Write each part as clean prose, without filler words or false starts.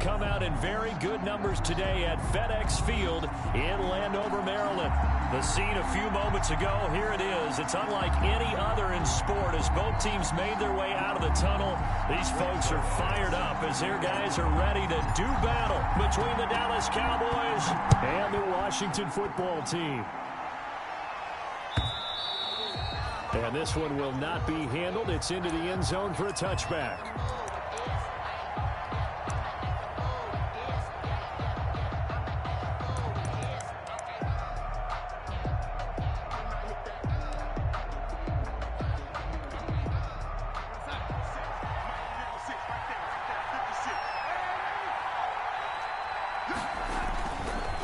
come out in very good numbers today at FedEx Field in Landover, Maryland. The scene a few moments ago, here it is. It's unlike any other in sport as both teams made their way out of the tunnel. These folks are fired up as their guys are ready to do battle between the Dallas Cowboys and the Washington football team. And this one will not be handled. It's into the end zone for a touchback.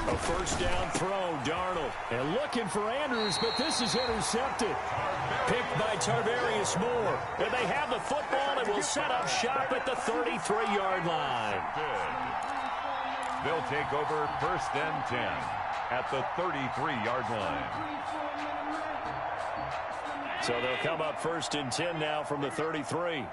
A first down throw, Darnold. And looking for Andrews, but this is intercepted. Picked by Tarvarius Moore. And they have the football and will set up shop at the 33-yard line. They'll take over first and 10 at the 33-yard line. So they'll come up first and 10 now from the 33.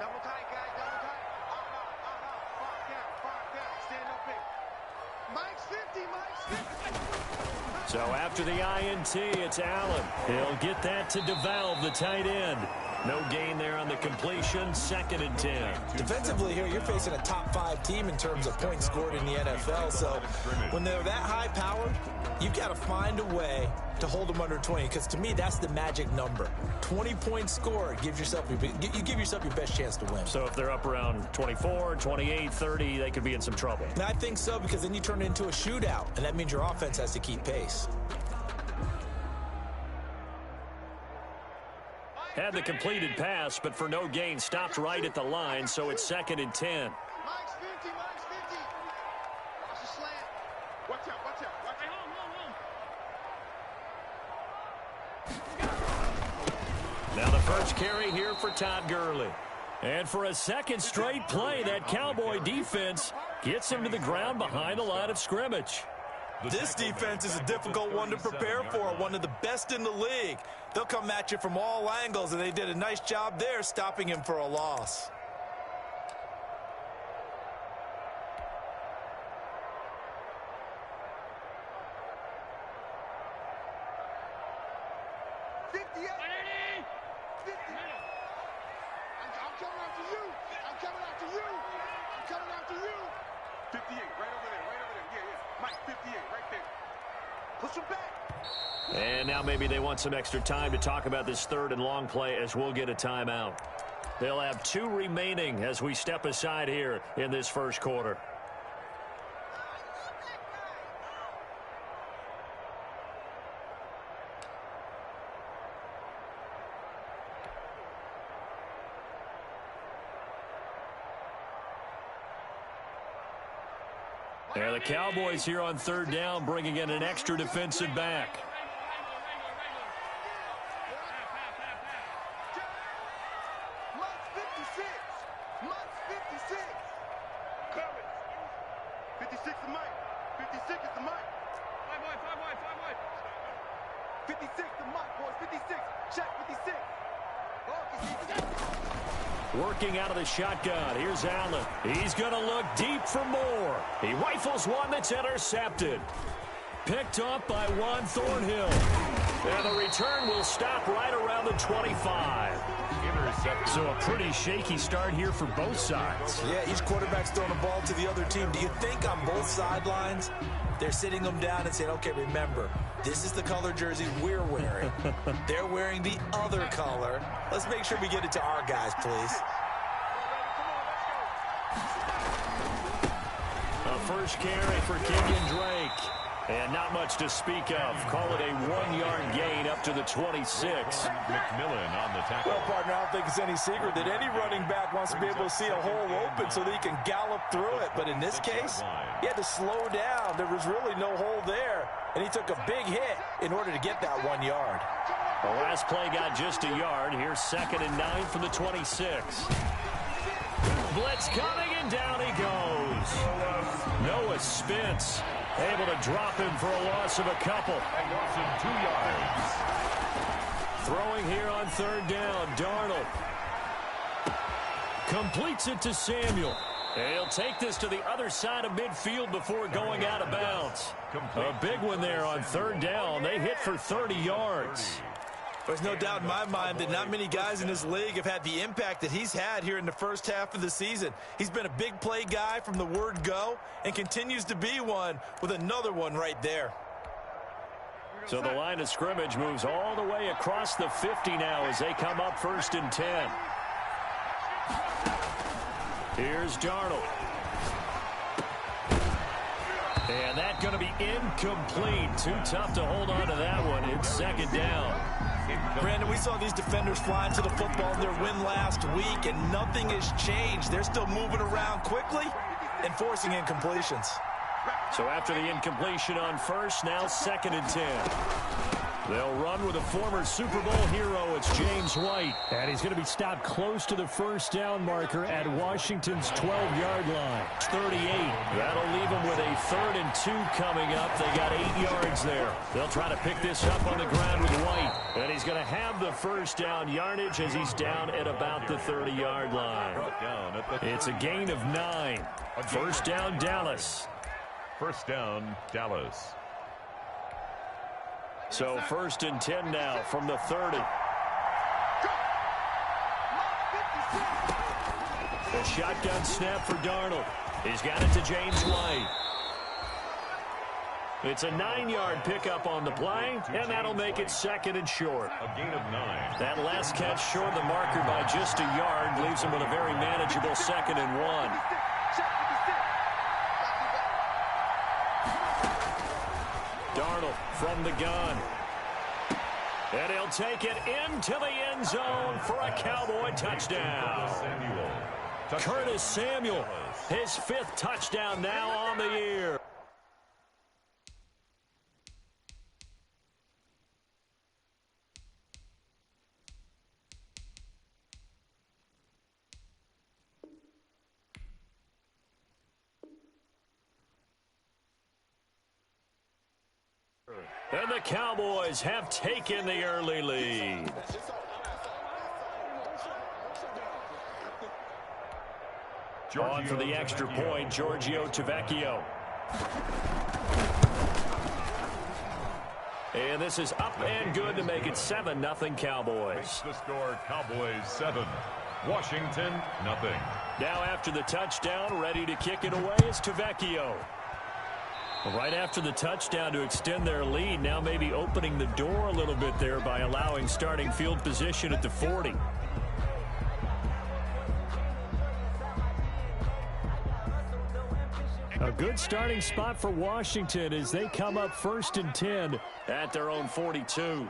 So after the INT, it's Allen. He'll get that to DeValve, the tight end. No gain there on the completion. Second and 10. Defensively here, you're facing a top 5 team in terms of points scored in the NFL. So when they're that high powered, you've got to find a way to hold them under 20. Because to me, that's the magic number. 20 points scored, you give yourself your best chance to win. So if they're up around 24, 28, 30, they could be in some trouble. And I think so, because then you turn it into a shootout, and that means your offense has to keep pace. Had the completed pass, but for no gain, stopped right at the line, so it's second and 10. Mike's 50, Mike's 50. Watch the slant. Watch out, watch out. Watch out. Now the first carry here for Todd Gurley. And for a second straight play, that Cowboy defense gets him to the ground behind the line of scrimmage. This defense is a difficult one to prepare for, one of the best in the league. They'll come at you from all angles, and they did a nice job there stopping him for a loss. And now maybe they want some extra time to talk about this third and long play as we'll get a timeout. They'll have 2 remaining as we step aside here in this first quarter. And the Cowboys here on third down bringing in an extra defensive back. Working out of the shotgun. Here's Allen. He's going to look deep for more. He rifles one that's intercepted. Picked up by Juan Thornhill. And the return will stop right around the 25. Intercepted. So a pretty shaky start here for both sides. Yeah, each quarterback's throwing the ball to the other team. Do you think on both sidelines they're sitting them down and saying, okay, remember, this is the color jersey we're wearing. They're wearing the other color. Let's make sure we get it to our guys, please. A first carry for Kenyon Drake. And not much to speak of. Call it a 1-yard gain up to the 26. McMillan on the tackle. Well, partner, I don't think it's any secret that any running back wants to be able to see a hole open so that he can gallop through it. But in this case, he had to slow down. There was really no hole there. And he took a big hit in order to get that 1 yard. The last play got just a yard. Here's second and 9 from the 26. Blitz coming, and down he goes. Noah Spence able to drop him for a loss of a couple. And loss of 2 yards. Throwing here on third down, Darnold completes it to Samuel. He'll take this to the other side of midfield before going out of bounds. A big one there on third down. They hit for 30 yards. There's no doubt in my mind that not many guys in this league have had the impact that he's had here in the first half of the season. He's been a big play guy from the word go and continues to be one with another one right there. So the line of scrimmage moves all the way across the 50 now as they come up 1st and 10. Here's Darnold. And that's going to be incomplete. Too tough to hold on to that one. It's 2nd down. Brandon, we saw these defenders flying to the football in their win last week, and nothing has changed. They're still moving around quickly and forcing incompletions. So after the incompletion on first, now 2nd and 10. They'll run with a former Super Bowl hero. It's James White. And he's going to be stopped close to the first down marker at Washington's 12-yard line. 38. That'll leave them with a 3rd and 2 coming up. They got 8 yards there. They'll try to pick this up on the ground with White. And he's going to have the first down yardage as he's down at about the 30-yard line. It's a gain of 9. First down, Dallas. First down, Dallas. So 1st and 10 now from the 30. A shotgun snap for Darnold. He's got it to James White. It's a 9-yard pickup on the play, and that'll make it 2nd and short. A gain of 9. That last catch short of the marker by just a yard leaves him with a very manageable 2nd and 1. Darnold from the gun. And he'll take it into the end zone for a Cowboy touchdown. Curtis Samuel, his 5th touchdown now on the year. And the Cowboys have taken the early lead. On for the extra point, Giorgio Tavecchio. And this is up and good to make it 7-0 Cowboys. The score, Cowboys 7, Washington 0. Now after the touchdown, ready to kick it away is Tavecchio. Right after the touchdown to extend their lead, now maybe opening the door a little bit there by allowing starting field position at the 40. A good starting spot for Washington as they come up 1st and 10 at their own 42.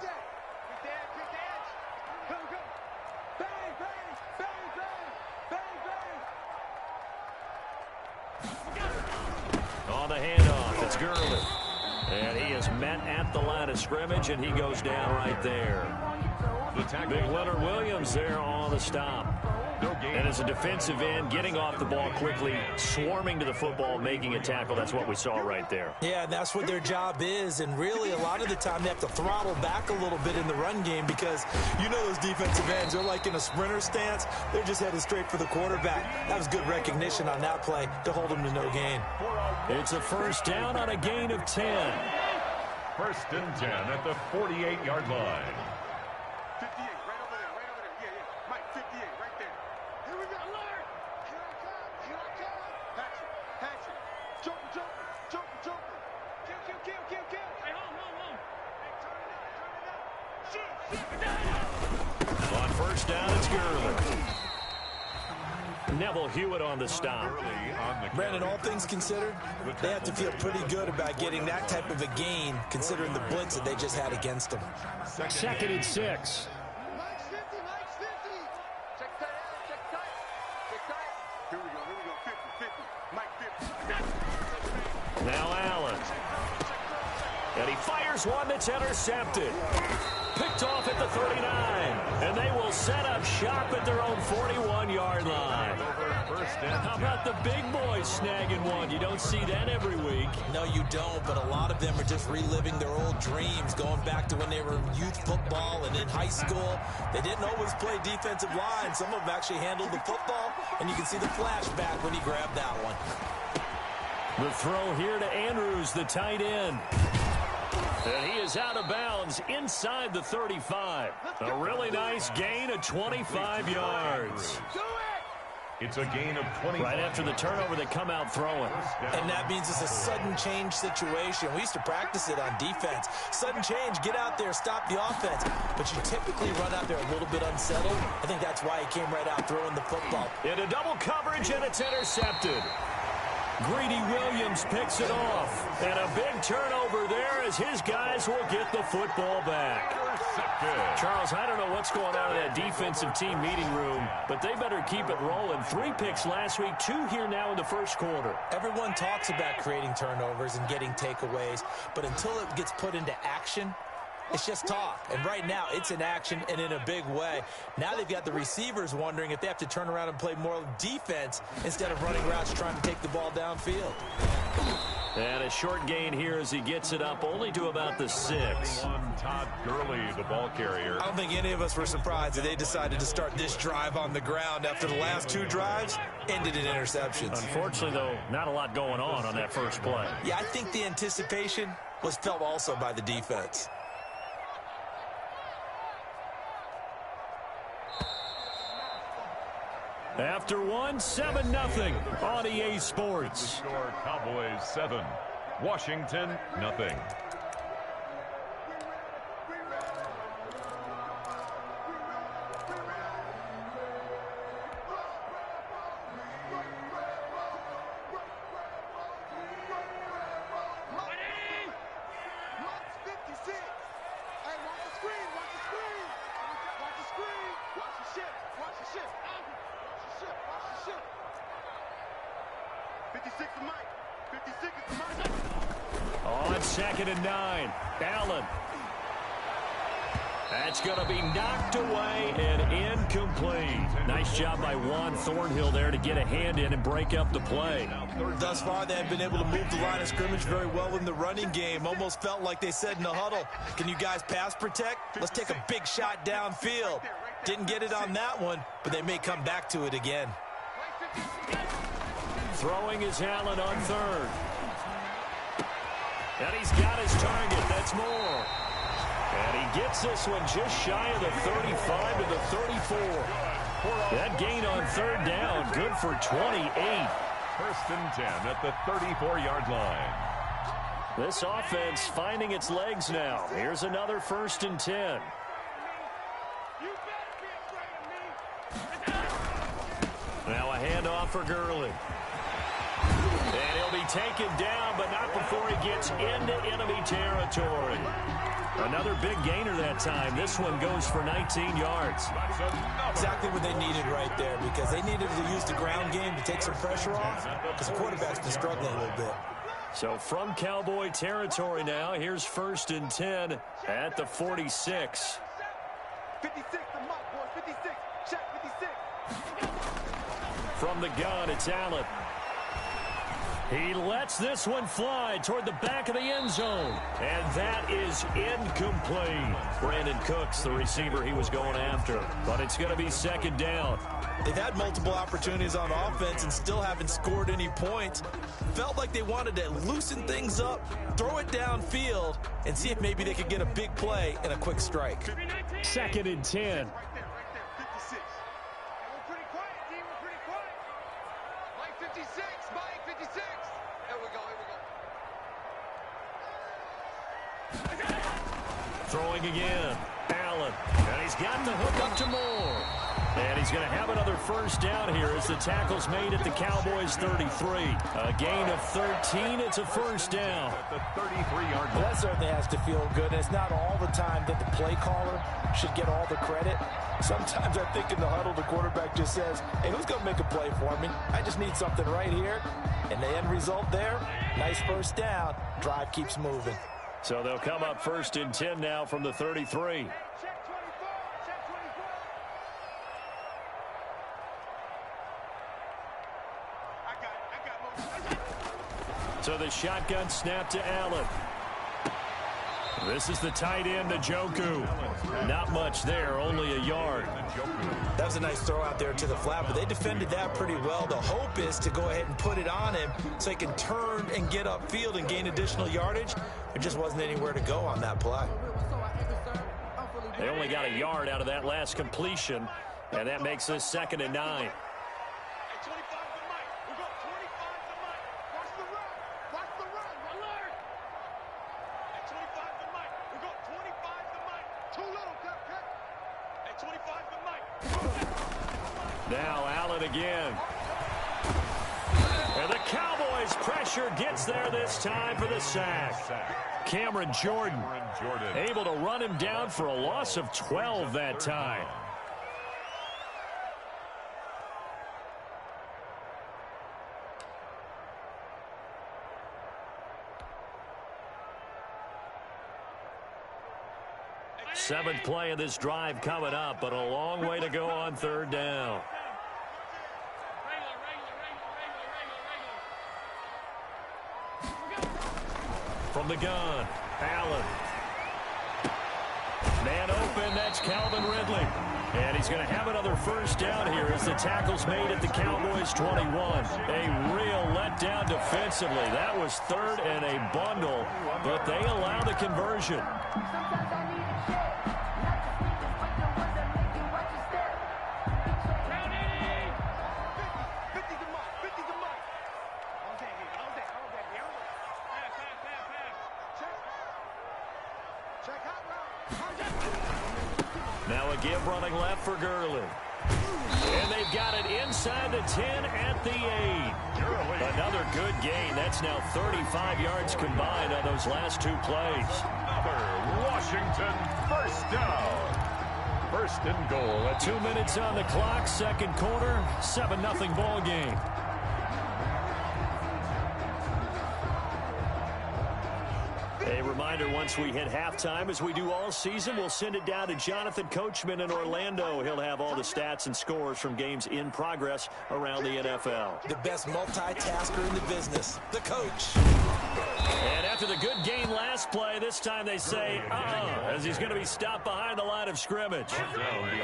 On the handoff, it's Gurley. And he is met at the line of scrimmage, and he goes down right there. Big Leonard Williams there on the stop. And as a defensive end, getting off the ball quickly, swarming to the football, making a tackle, that's what we saw right there. Yeah, and that's what their job is. And really, a lot of the time, they have to throttle back a little bit in the run game because you know those defensive ends, they're like in a sprinter stance. They're just headed straight for the quarterback. That was good recognition on that play to hold them to no gain. It's a first down on a gain of 10. 1st and 10 at the 48-yard line. 58, right over there, right over there. Yeah. Mike, 58, right there. Here we go. Alert! Here I come, here I come. Patrick. Joker. Kill. Hey, hold. Hey, turn it up. Shoot. On first down, it's Gurley. Neville Hewitt on the stop. Brandon, all things considered, they have to feel pretty good about getting that type of a gain considering the blitz that they just had against them. 2nd and 6. Mike's 50. Check tight. Here we go. 50. Mike 50. Now Allen. And he fires one that's intercepted. Picked off at the 39. And they will set up shop at their own 41-yard line. How about the big boys snagging one? You don't see that every week. No, you don't, but a lot of them are just reliving their old dreams, going back to when they were in youth football and in high school. They didn't always play defensive line. Some of them actually handled the football, and you can see the flashback when he grabbed that one. The throw here to Andrews, the tight end. And he is out of bounds inside the 35. A really nice gain of 25 yards. It's a gain of 20. Right after the turnover, they come out throwing. And that means it's a sudden change situation. We used to practice it on defense. Sudden change, get out there, stop the offense. But you typically run out there a little bit unsettled. I think that's why he came right out throwing the football. Into double coverage, and it's intercepted. Greedy Williams picks it off. And a big turnover there as his guys will get the football back. Charles, I don't know what's going on in that defensive team meeting room, but they better keep it rolling. 3 picks last week, 2 here now in the first quarter. Everyone talks about creating turnovers and getting takeaways, but until it gets put into action, it's just talk. And right now, it's in action and in a big way. Now they've got the receivers wondering if they have to turn around and play more defense instead of running routes trying to take the ball downfield. And a short gain here as he gets it up only to about the 6. Todd Gurley, the ball carrier. I don't think any of us were surprised that they decided to start this drive on the ground after the last 2 drives ended in interceptions. Unfortunately, though, not a lot going on that first play. Yeah, I think the anticipation was felt also by the defense. After 1, 7-0 on EA Sports. The score, Cowboys 7, Washington 0. On 2nd and 9, Allen. That's going to be knocked away and incomplete. Nice job by Juan Thornhill there to get a hand in and break up the play. Thus far, they have been able to move the line of scrimmage very well in the running game. Almost felt like they said in the huddle, can you guys pass protect? Let's take a big shot downfield. Didn't get it on that one, but they may come back to it again. Throwing is Allen on 3rd. And he's got his target. That's Moore. And he gets this one just shy of the 35 to the 34. That gain on 3rd down, good for 28. 1st and 10 at the 34-yard line. This offense finding its legs now. Here's another 1st and 10. Now a handoff for Gurley. And he'll be taken down, but not before he gets into enemy territory. Another big gainer that time. This one goes for 19 yards. Exactly what they needed right there, because they needed to use the ground game to take some pressure off, because the quarterback's been struggling a little bit. So from Cowboy territory now, here's 1st and 10 at the 46. 56, the mark, boys, 56. Check 56. From the gun, it's Allen. He lets this one fly toward the back of the end zone. And that is incomplete. Brandon Cooks, the receiver he was going after. But it's going to be 2nd down. They've had multiple opportunities on offense and still haven't scored any points. Felt like they wanted to loosen things up, throw it downfield, and see if maybe they could get a big play and a quick strike. 2nd and 10. Right there, 56. We're pretty quiet, D. We're pretty quiet. Mike 56, Mike 56. Here we go, Throwing again. Allen. And he's got the hook up to Moore. And he's going to have another 1st down here as the tackle's made at the Cowboys 33. A gain of 13. It's a 1st down. The 33-yard line. That certainly has to feel good. It's not all the time that the play caller should get all the credit. Sometimes I think in the huddle, the quarterback just says, hey, who's going to make a play for me? I just need something right here. And the end result there, nice 1st down. Drive keeps moving. So they'll come up 1st and 10 now from the 33. So the shotgun snap to Allen. This is the tight end to Njoku. Not much there, only a yard. That was a nice throw out there to the flat, but they defended that pretty well. The hope is to go ahead and put it on him so he can turn and get upfield and gain additional yardage. There just wasn't anywhere to go on that play. They only got a yard out of that last completion, and that makes this 2nd and 9. Now Allen again. And the Cowboys pressure gets there this time for the sack. Cameron Jordan able to run him down for a loss of 12 that time. Seventh play of this drive coming up, but a long way to go on 3rd down. From the gun, Allen. Man open, that's Calvin Ridley. And he's going to have another 1st down here as the tackle's made at the Cowboys 21. A real letdown defensively. That was 3rd and a bundle, but they allow the conversion. Now a give running left for Gurley. And they've got it inside the 10 at the 8. Another good gain. That's now 35 yards combined on those last 2 plays. Another Washington 1st down. 1st and goal. 2 minutes on the clock, 2nd quarter, 7-0 ball game. A reminder, once we hit halftime, as we do all season, we'll send it down to Jonathan Coachman in Orlando. He'll have all the stats and scores from games in progress around the NFL. The best multitasker in the business, the coach. And after the good gain last play, this time they say, as he's going to be stopped behind the line of scrimmage.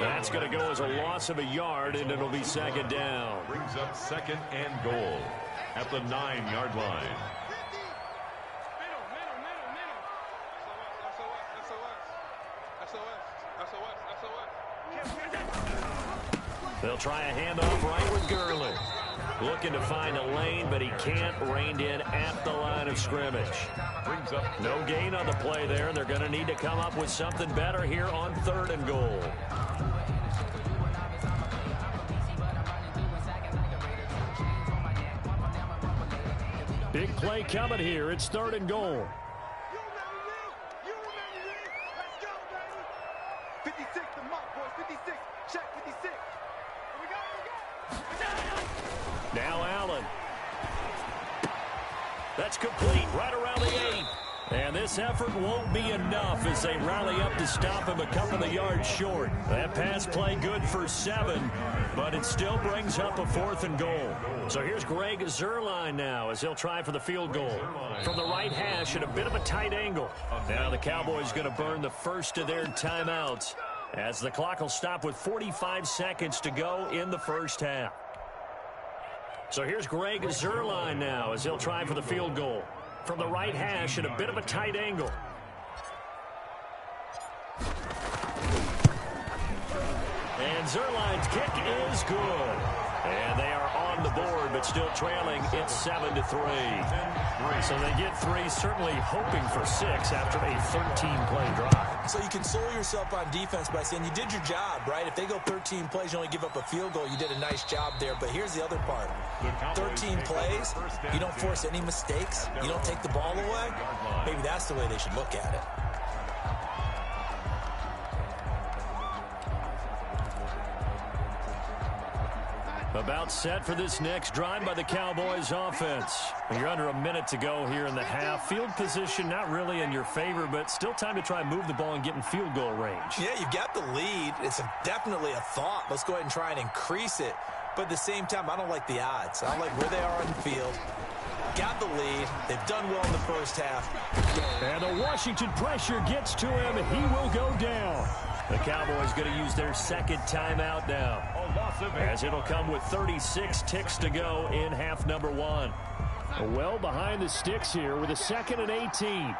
That's going to go as a loss of a yard, and it'll be 2nd down. Brings up 2nd and goal at the 9-yard line. They'll try a handoff right with Gurley. Looking to find a lane, but he can't. Reined in at the line of scrimmage. No gain on the play there, and they're going to need to come up with something better here on 3rd and goal. Big play coming here. It's 3rd and goal. 56, the mark, boys. 56. Check 56. Here we go. Now Allen. That's complete right around the 8. And this effort won't be enough as they rally up to stop him a couple of yards short. That pass play good for 7, but it still brings up a 4th and goal. So here's Greg Zuerlein now as he'll try for the field goal. From the right hash at a bit of a tight angle. Now the Cowboys going to burn the first of their timeouts as the clock will stop with 45 seconds to go in the 1st half. So here's Greg Zuerlein now as he'll try for the field goal. From the right hash at a bit of a tight angle. And Zuerlein's kick is good. And they are on the board, but still trailing. It's 7-3. So they get 3, certainly hoping for 6 after a 13-play drive. So you console yourself on defense by saying you did your job, right? If they go 13 plays, you only give up a field goal, you did a nice job there. But here's the other part. 13 plays, you don't force any mistakes, you don't take the ball away. Maybe that's the way they should look at it. About set for this next drive by the Cowboys offense. You're under a minute to go here in the half. Field position not really in your favor, but still time to try and move the ball and get in field goal range. Yeah, you've got the lead. It's definitely a thought. Let's go ahead and try and increase it. But at the same time, I don't like the odds. I don't like where they are on the field. Got the lead. They've done well in the first half. And the Washington pressure gets to him, and he will go down. The Cowboys going to use their second timeout now, as it'll come with 36 ticks to go in half number one. Well behind the sticks here with a 2nd and 18.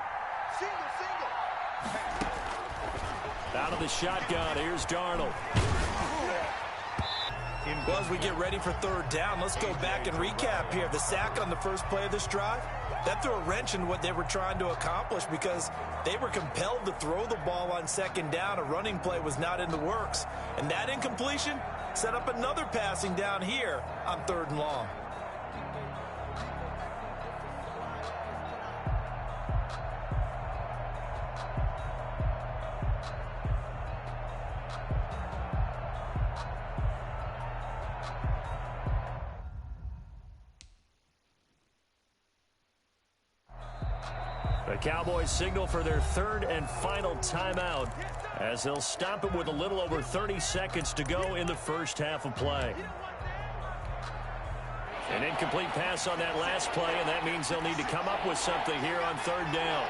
Out of the shotgun, here's Darnold. Well, as we get ready for third down, let's go back and recap here. The sack on the first play of this drive, that threw a wrench in what they were trying to accomplish because they were compelled to throw the ball on second down. A running play was not in the works. And that incompletion set up another passing down here on 3rd and long. The Cowboys signal for their 3rd and final timeout as they'll stop it with a little over 30 seconds to go in the first half of play. An incomplete pass on that last play, and that means they'll need to come up with something here on 3rd down.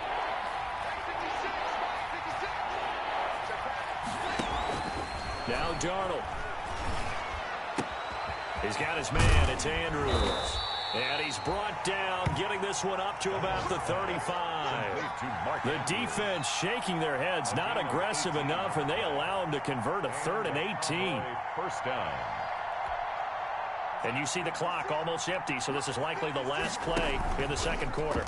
Now Darnold. He's got his man. It's Andrews. And he's brought down, getting this one up to about the 35. The defense shaking their heads, not aggressive enough, and they allow him to convert a 3rd and 18. First down. And you see the clock almost empty, so this is likely the last play in the second quarter.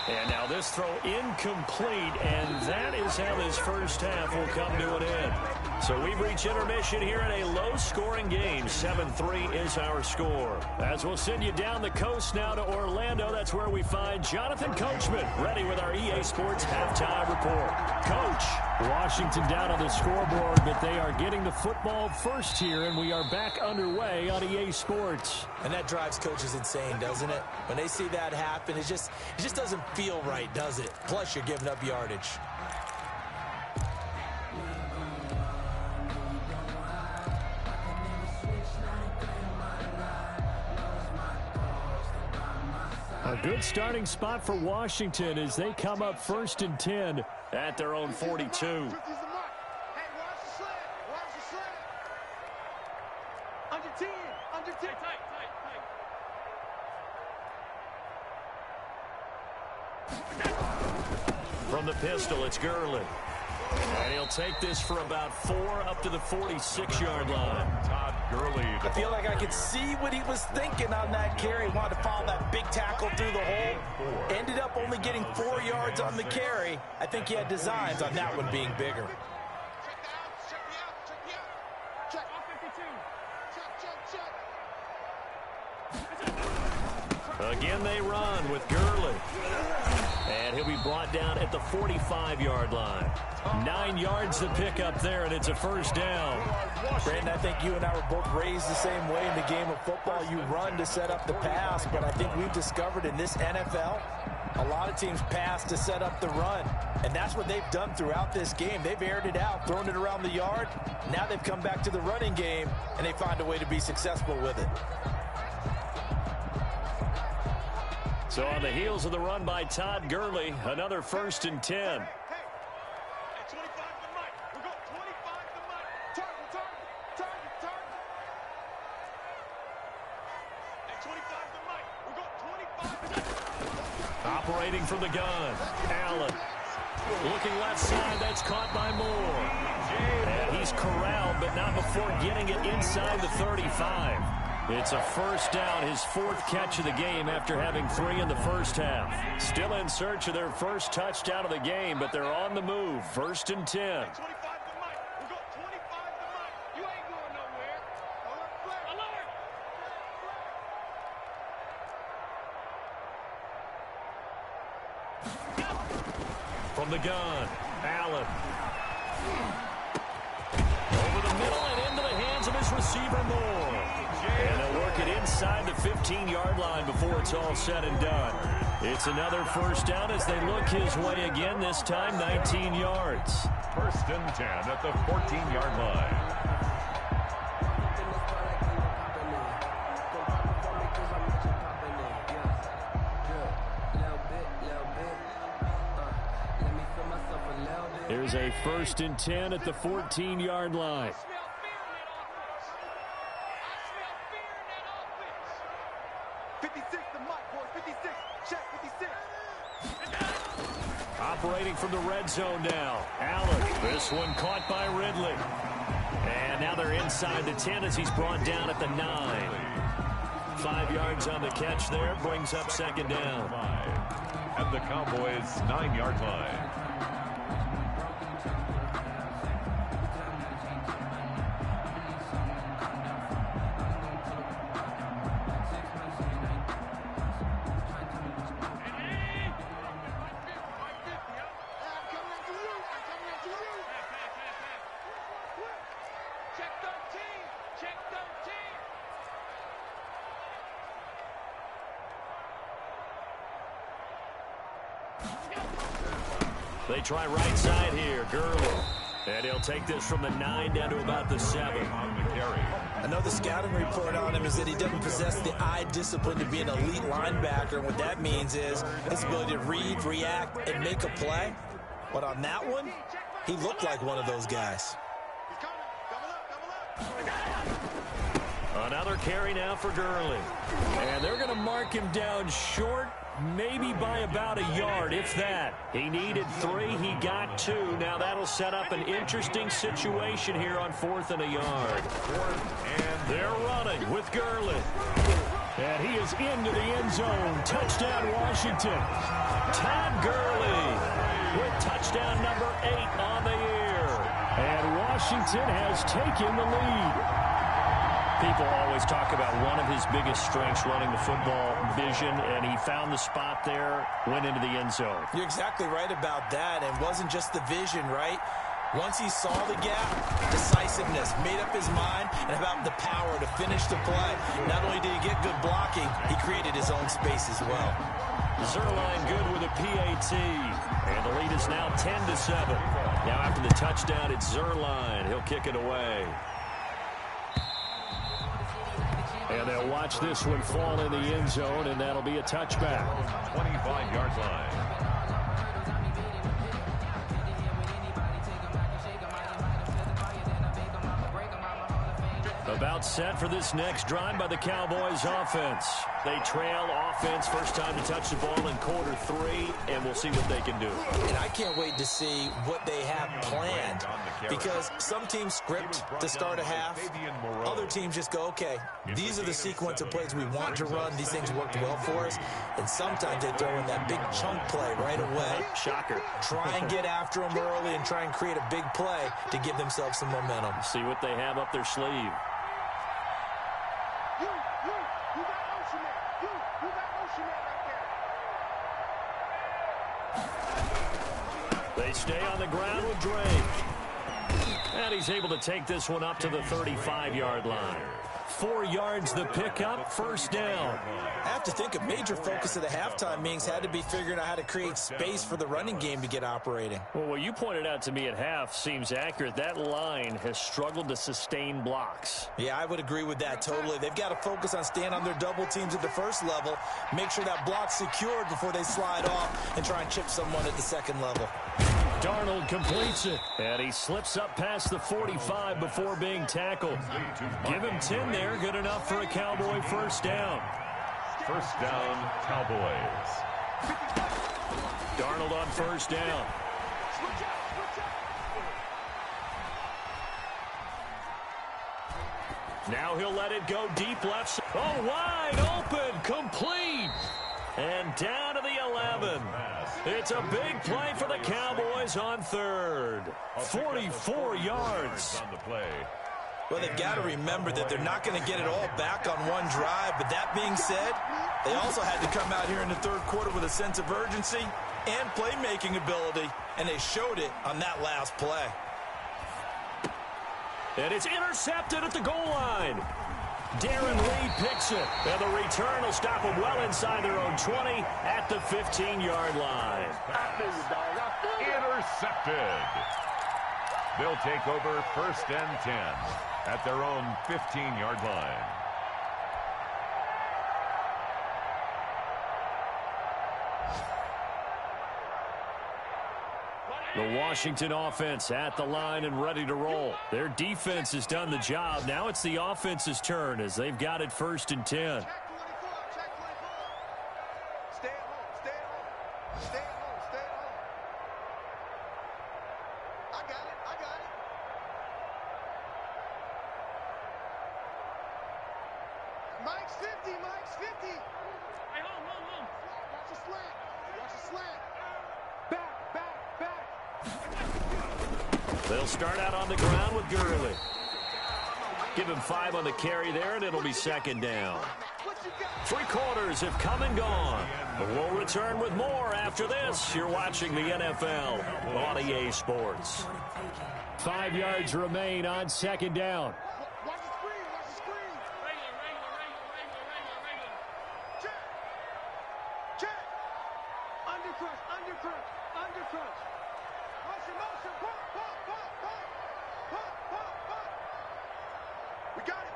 And now this throw incomplete, and that is how this first half will come to an end. So we've reached intermission here in a low-scoring game. 7-3 is our score. As we'll send you down the coast now to Orlando, that's where we find Jonathan Coachman, ready with our EA Sports halftime report. Coach, Washington down on the scoreboard, but they are getting the football first here, and we are back underway on EA Sports. And that drives coaches insane, doesn't it? When they see that happen, it just doesn't feel right, does it? Plus, you're giving up yardage. A good starting spot for Washington as they come up 1st and 10 at their own 42. From the pistol, it's Gurley. And he'll take this for about 4 up to the 46-yard line. Todd Gurley. I feel like I could see what he was thinking on that carry. Wanted to follow that big tackle through the hole. Ended up only getting 4 yards on the carry. I think he had designs on that one being bigger. Again, they run with Gurley. And he'll be brought down at the 45-yard line. 9 yards to pick up there, and it's a first down. Brandon, I think you and I were both raised the same way in the game of football. You run to set up the pass, but I think we've discovered in this NFL, a lot of teams pass to set up the run. And that's what they've done throughout this game. They've aired it out, thrown it around the yard. Now they've come back to the running game, and they find a way to be successful with it. So on the heels of the run by Todd Gurley, another 1st and 10. Operating from the gun, Allen. Looking left side, that's caught by Moore. And he's corralled, but not before getting it inside the 35. It's a first down, his 4th catch of the game after having 3 in the first half. Still in search of their first touchdown of the game, but they're on the move. 1st and 10. From the gun, Allen. receiver Moore. And they'll work it inside the 15-yard line before it's all said and done. It's another first down as they look his way again, this time 19 yards. First and 10 at the 14-yard line. Here's a first and 10 at the 14-yard line. Operating from the red zone now. Allen, this one caught by Ridley. And now they're inside the 10 as he's brought down at the 9. 5 yards on the catch there, brings up second down. At the Cowboys' 9-yard line. They try right side here. Gurley. And he'll take this from the 9 down to about the 7. I know the scouting report on him is that he doesn't possess the eye discipline to be an elite linebacker. And what that means is his ability to read, react, and make a play. But on that one, he looked like one of those guys. Another carry now for Gurley. And they're going to mark him down short, maybe by about a yard, if that. He needed 3, he got 2. Now that'll set up an interesting situation here on 4th and a yard. And they're running with Gurley. And he is into the end zone. Touchdown, Washington. Todd Gurley with touchdown number 8 on the year. And Washington has taken the lead. People always talk about one of his biggest strengths running the football, vision, and he found the spot there, went into the end zone. You're exactly right about that. It wasn't just the vision, right? Once he saw the gap, decisiveness, made up his mind, and about the power to finish the play. Not only did he get good blocking, he created his own space as well. Zerline good with a PAT. And the lead is now 10-7. Now after the touchdown, it's Zerline. He'll kick it away. And they'll watch this one fall in the end zone, and that'll be a touchback. 25-yard line. About set for this next drive by the Cowboys offense. They trail offense, first time to touch the ball in quarter 3, and we'll see what they can do. And I can't wait to see what they have planned, because some teams script to start a half. Other teams just go, okay, these are the sequence of plays we want to run. These things worked well for us. And sometimes they throw in that big chunk play right away. Shocker. Try and get after them early and try and create a big play to give themselves some momentum. See what they have up their sleeve. They stay on the ground with Drake. And he's able to take this one up to the 35-yard line. 4 yards the pickup, first down. I have to think a major focus of the halftime meetings had to be figuring out how to create space for the running game to get operating. Well, what you pointed out to me at half seems accurate. That line has struggled to sustain blocks. Yeah, I would agree with that totally. They've got to focus on staying on their double teams at the first level, make sure that block's secured before they slide off and try and chip someone at the second level. Darnold completes it, and he slips up past the 45 before being tackled. Give him 10 there, good enough for a Cowboy first down. First down, Cowboys. Darnold on first down. Now he'll let it go deep left. Oh, wide open, complete. And down to the 11. It's a big play for the Cowboys on third. 44 yards. On the play. Well, they've got to remember that they're not going to get it all back on one drive. But that being said, they also had to come out here in the third quarter with a sense of urgency and playmaking ability, and they showed it on that last play. And it's intercepted at the goal line. Darren Reed picks it. And the return will stop them well inside their own 20 at the 15-yard line. Intercepted. They'll take over 1st and 10 at their own 15-yard line. The Washington offense at the line and ready to roll. Their defense has done the job. Now it's the offense's turn as they've got it 1st and 10. Mike's 50, Mike's 50. Hey, hold. Watch the slant. Watch the slant. Back. They'll start out on the ground with Gurley. Give him 5 on the carry there, and it'll be 2nd down. 3 quarters have come and gone. We'll return with more after this. You're watching the NFL on EA Sports. 5 yards remain on 2nd down. Watch the screen. Check. Undercrush. Motion. Pop. We got it.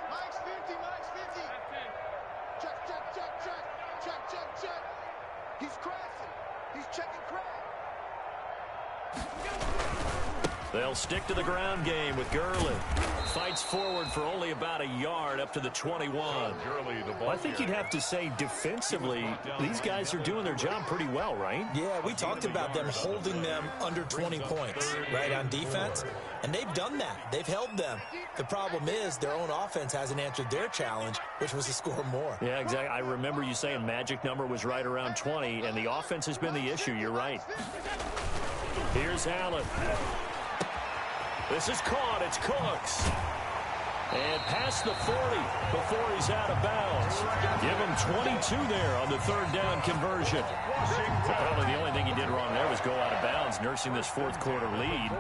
Mike's 50. Check. He's crashing. He's checking crash. They'll stick to the ground game with Gurley. Fights forward for only about a yard up to the 21. Well, I think you'd have to say defensively, these guys are doing their job pretty well, right? Yeah, we talked about them holding them under 20 points, right, on defense. And they've done that. They've held them. The problem is their own offense hasn't answered their challenge, which was to score more. Yeah, exactly. I remember you saying magic number was right around 20, and the offense has been the issue. You're right. Here's Allen. This is caught. It's Cooks. And past the 40 before he's out of bounds. Give him 22 there on the 3rd down conversion. Probably the only thing he did wrong there was go out of bounds, nursing this 4th quarter lead.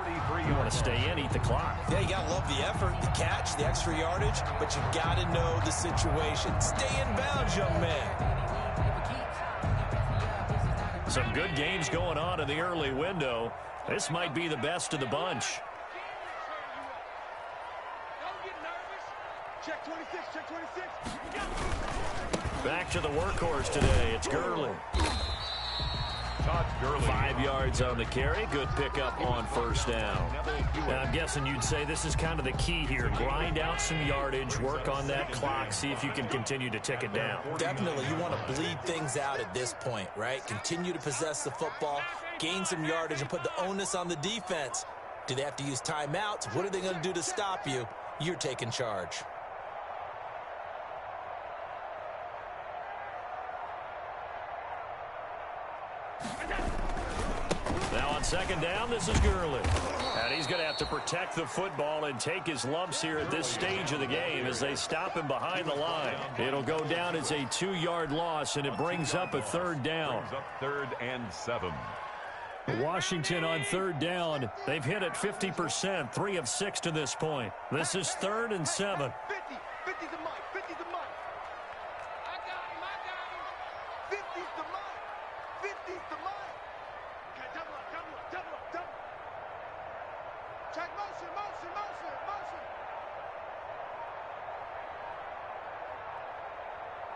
You want to stay in, eat the clock. Yeah, you got to love the effort, the catch, the extra yardage, but you got to know the situation. Stay in bounds, young man. Some good games going on in the early window. This might be the best of the bunch. Check 26. Back to the workhorse today. It's Gurley. Todd Gurley. 5 yards on the carry. Good pickup on 1st down. Now, I'm guessing you'd say this is kind of the key here. Grind out some yardage, work on that clock, see if you can continue to tick it down. Definitely. You want to bleed things out at this point, right? Continue to possess the football, gain some yardage, and put the onus on the defense. Do they have to use timeouts? What are they going to do to stop you? You're taking charge. Now on 2nd down, this is Gurley. And he's going to have to protect the football and take his lumps here at this stage of the game as they stop him behind the line. It'll go down as a 2-yard loss, and it brings up a 3rd down. 3rd and 7. Washington on 3rd down. They've hit it 50%, 3 of 6 to this point. This is 3rd and 7. 50's the Mike. 50's the Mike. I got him. 50's the Mike. 50's the Mike. Okay, double up. Check motion.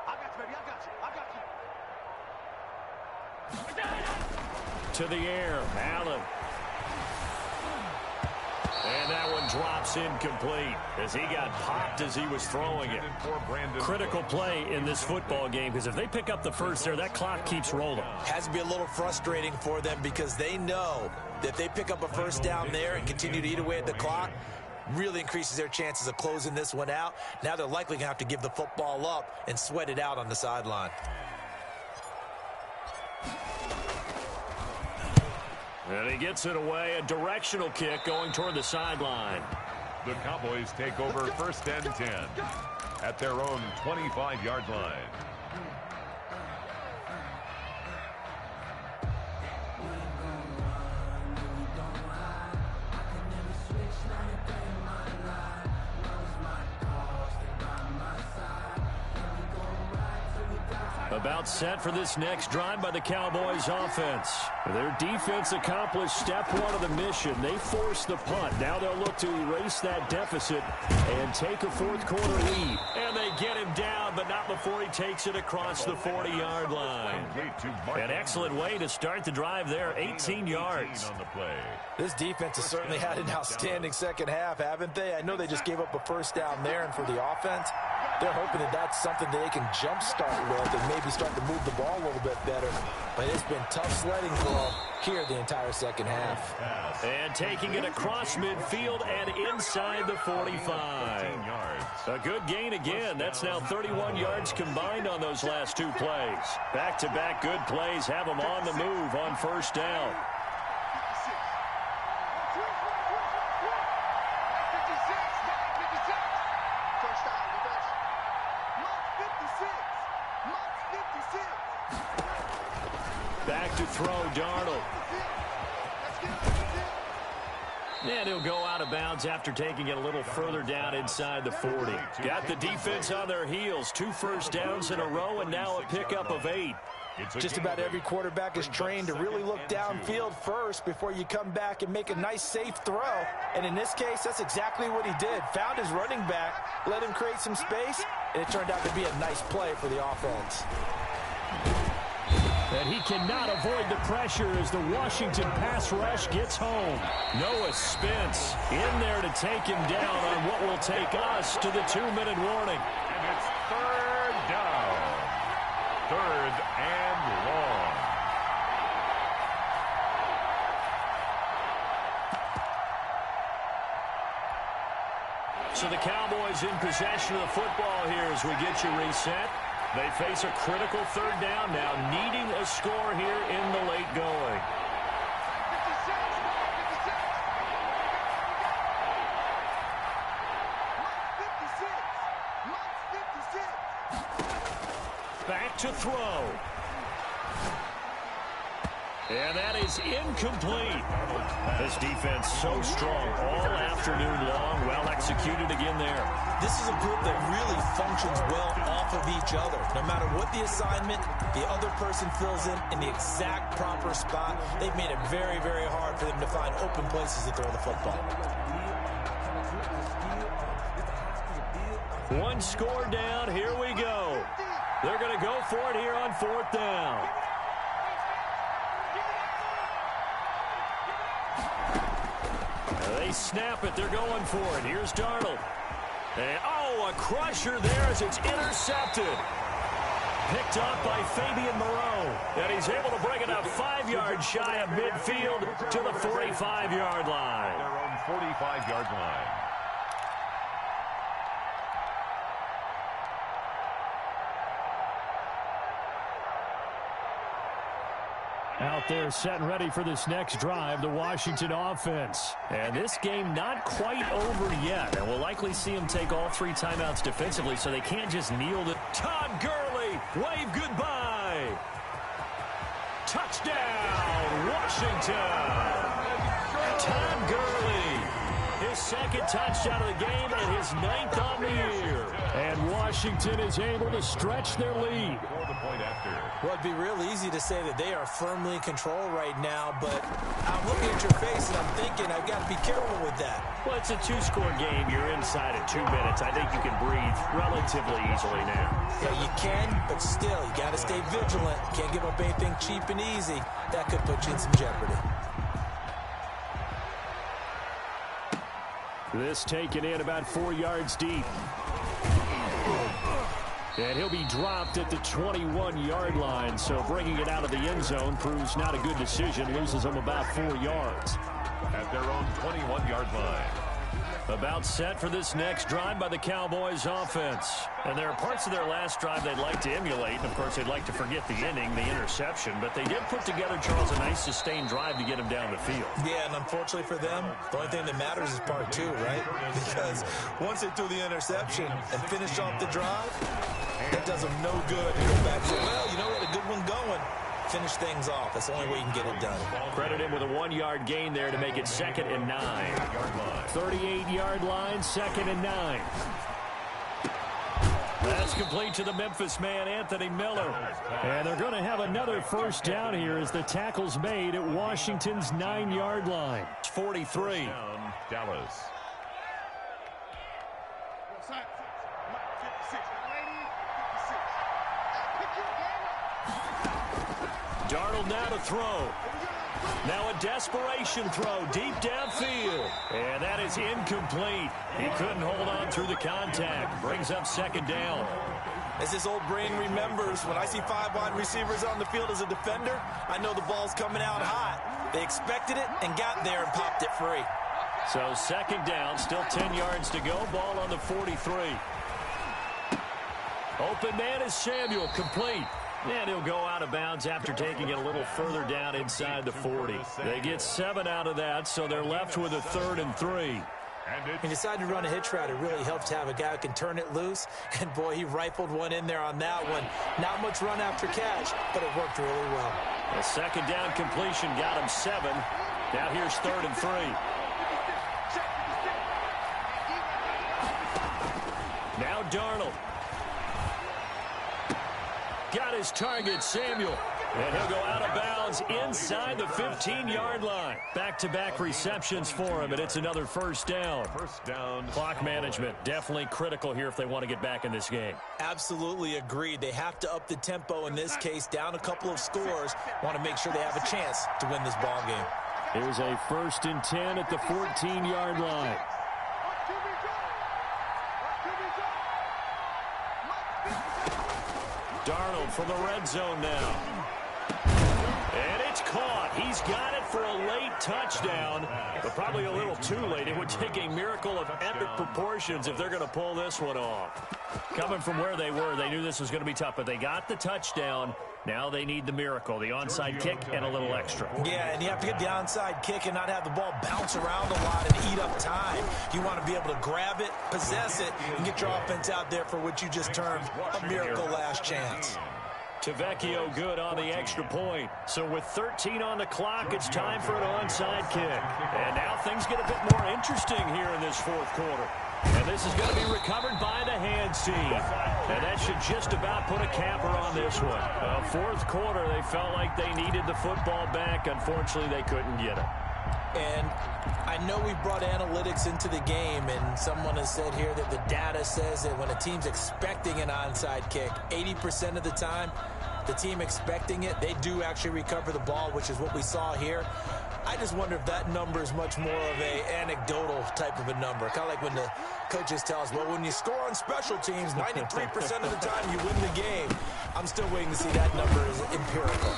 I got you, baby. I got you. To the air, Allen. And that one drops incomplete as he got popped as he was throwing it. Critical play in this football game because if they pick up the first there, that clock keeps rolling. Has to be a little frustrating for them because they know that if they pick up a 1st down there and continue to eat away at the clock, really increases their chances of closing this one out. Now they're likely going to have to give the football up and sweat it out on the sideline. And he gets it away, a directional kick going toward the sideline. The Cowboys take over 1st and 10 at their own 25-yard line. About set for this next drive by the Cowboys offense. Their defense accomplished step one of the mission. They forced the punt. Now they'll look to erase that deficit and take a fourth quarter lead. And they get him down, but not before he takes it across the 40-yard line. An excellent way to start the drive there, 18 yards. This defense has certainly had an outstanding second half, haven't they? I know they just gave up a first down there, and for the offense, they're hoping that that's something that they can jumpstart with and maybe start to move the ball a little bit better. But it's been tough sledding for them here the entire second half. And taking it across midfield and inside the 45. A good gain again. That's now 31 yards combined on those last two plays. Back-to-back good plays have them on the move on first down. Back to throw, Darnold. And he'll go out of bounds after taking it a little further down inside the 40. Got the defense on their heels. 2 first downs in a row and now a pickup of 8. Just about every quarterback is trained to really look downfield first before you come back and make a nice, safe throw. And in this case, that's exactly what he did. Found his running back, let him create some space, and it turned out to be a nice play for the offense. And he cannot avoid the pressure as the Washington pass rush gets home. Noah Spence in there to take him down on what will take us to the 2-minute warning. And it's third down. Third and long. So the Cowboys in possession of the football here as we get you reset. They face a critical third down now, needing a score here in the late going. Back to throw. And that is incomplete. This defense so strong all afternoon long. Well executed again there. This is a group that really functions well off of each other. No matter what the assignment, the other person fills in the exact proper spot. They've made it very, very hard for them to find open places to throw the football. One score down. Here we go. They're going to go for it here on fourth down. They snap it. They're going for it. Here's Darnold. And, a crusher there as it's intercepted. Picked up by Fabian Moreau. And he's able to bring it up 5 yards shy of midfield to the 45-yard line. Their own 45-yard line. Out there set and ready for this next drive, the Washington offense. And this game not quite over yet. And we'll likely see them take all 3 timeouts defensively, so they can't just kneel to Todd Gurley. Wave goodbye. Touchdown, Washington. Todd Gurley. His second touchdown of the game and his 9th on the year. And Washington is able to stretch their lead. Well, it'd be real easy to say that they are firmly in control right now, but I'm looking at your face and I'm thinking I've got to be careful with that. Well, it's a 2-score game. You're inside at 2 minutes. I think you can breathe relatively easily now. Yeah, you can, but still, you got to stay vigilant. Can't give up anything cheap and easy. That could put you in some jeopardy. This taken in about 4 yards deep. And he'll be dropped at the 21-yard line, so bringing it out of the end zone proves not a good decision. Loses them about 4 yards. At their own 21-yard line. About set for this next drive by the Cowboys offense. And there are parts of their last drive they'd like to emulate. And, of course, they'd like to forget the inning, the interception. But they did put together, Charles, a nice sustained drive to get him down the field. Yeah, and unfortunately for them, the only thing that matters is part 2, right? Because once they threw the interception and finished off the drive, that does them no good to go back and say, well, you know what, a good one going. Finish things off. That's the only way you can get it done. Credit him with a 1-yard gain there to make it 2nd and 9. 38-yard line, 2nd and 9. That's complete to the Memphis man, Anthony Miller. And they're going to have another first down here as the tackle's made at Washington's 9-yard line. It's 43. Down, Dallas. Darnold now to throw. Now a desperation throw deep downfield. And that is incomplete. He couldn't hold on through the contact. Brings up second down. As his old brain remembers, when I see 5 wide receivers on the field as a defender, I know the ball's coming out hot. They expected it and got there and popped it free. So second down, still 10 yards to go. Ball on the 43. Open man is Samuel, complete. And he'll go out of bounds after taking it a little further down inside the 40. They get 7 out of that, so they're left with a 3rd and 3. He decided to run a hitch route. It really helps to have a guy who can turn it loose. And, boy, he rifled one in there on that one. Not much run after catch, but it worked really well. The second down completion got him 7. Now here's 3rd and 3. Now Darnold. Got his target, Samuel. And he'll go out of bounds inside the 15-yard line. Back-to-back receptions for him, and it's another first down. First down. Clock management, definitely critical here if they want to get back in this game. Absolutely agreed. They have to up the tempo in this case, down a couple of scores. Want to make sure they have a chance to win this ball game. Here's a 1st and 10 at the 14-yard line. Darnold from the red zone now. And it's caught. He's got it for a late touchdown, but probably a little too late. It would take a miracle of epic proportions if they're going to pull this one off. Coming from where they were, they knew this was going to be tough, but they got the touchdown. Now they need the miracle, the onside kick and a little extra. Yeah, and you have to get the onside kick and not have the ball bounce around a lot and eat up time. You want to be able to grab it, possess it, and get your offense out there for what you just termed a miracle last chance. Tavecchio good on the extra point. So with 13 on the clock, it's time for an onside kick. And now things get a bit more interesting here in this 4th quarter. And this is going to be recovered by the hands team. And that should just about put a capper on this one. 4th quarter, they felt like they needed the football back. Unfortunately, they couldn't get it. And I know we brought analytics into the game, and someone has said here that the data says that when a team's expecting an onside kick, 80% of the time, the team expecting it, they do actually recover the ball, which is what we saw here. I just wonder if that number is much more of a anecdotal type of a number. Kind of like when the coaches tell us, well, when you score on special teams, 93% of the time you win the game. I'm still waiting to see that number is empirical.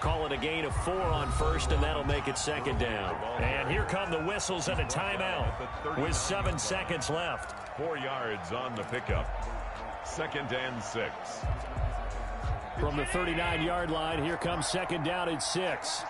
Call it a gain of 4 on first, and that'll make it second down. And here come the whistles and a timeout with 7 seconds left. 4 yards on the pickup. 2nd and 6. From the 39-yard line, here comes second down at 6.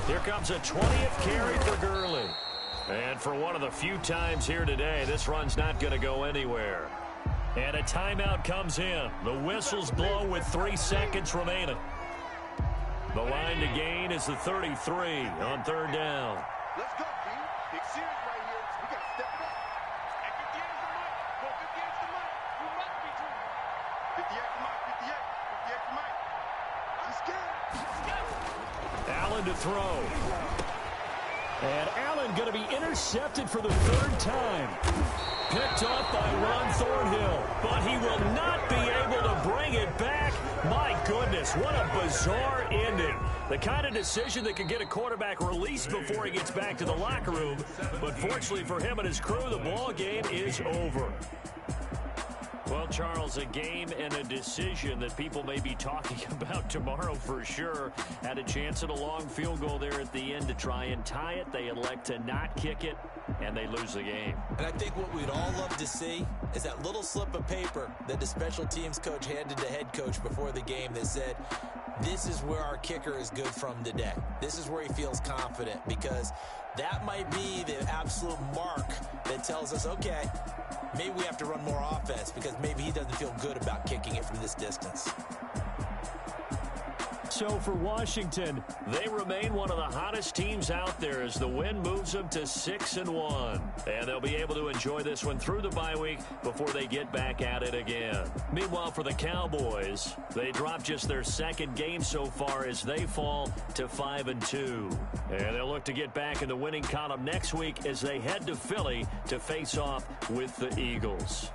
Here comes a 20th carry for Gurley. And for one of the few times here today, this run's not going to go anywhere. And a timeout comes in. The whistles blow with 3 seconds remaining. The line to gain is the 33 on 3rd down. Let's go, team. Big series right here. We got to step it up. And 58 is the mic. Go 58 is the mic. We must be true. 58 is the mic. 58. 58 is the mic. I'm scared. Allen to throw. And Allen going to be intercepted for the 3rd time. Picked up by Ron Thornhill, but he will not be able to bring it back. My goodness, what a bizarre ending. The kind of decision that can get a quarterback released before he gets back to the locker room. But fortunately for him and his crew, the ball game is over. Well, Charles, a game and a decision that people may be talking about tomorrow for sure. Had a chance at a long field goal there at the end to try and tie it. They elect to not kick it, and they lose the game. And I think what we'd all love to see is that little slip of paper that the special teams coach handed the head coach before the game that said, this is where our kicker is good from today. This is where he feels confident, because that might be the absolute mark that tells us, okay, maybe we have to run more offense, because maybe he doesn't feel good about kicking it from this distance. So for Washington, they remain one of the hottest teams out there as the win moves them to 6-1. And they'll be able to enjoy this one through the bye week before they get back at it again. Meanwhile, for the Cowboys, they dropped just their second game so far as they fall to 5-2. And they'll look to get back in the winning column next week as they head to Philly to face off with the Eagles.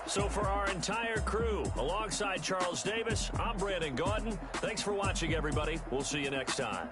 So for our entire crew, alongside Charles Davis, I'm Brandon Gaudin. Thanks for watching, everybody. We'll see you next time.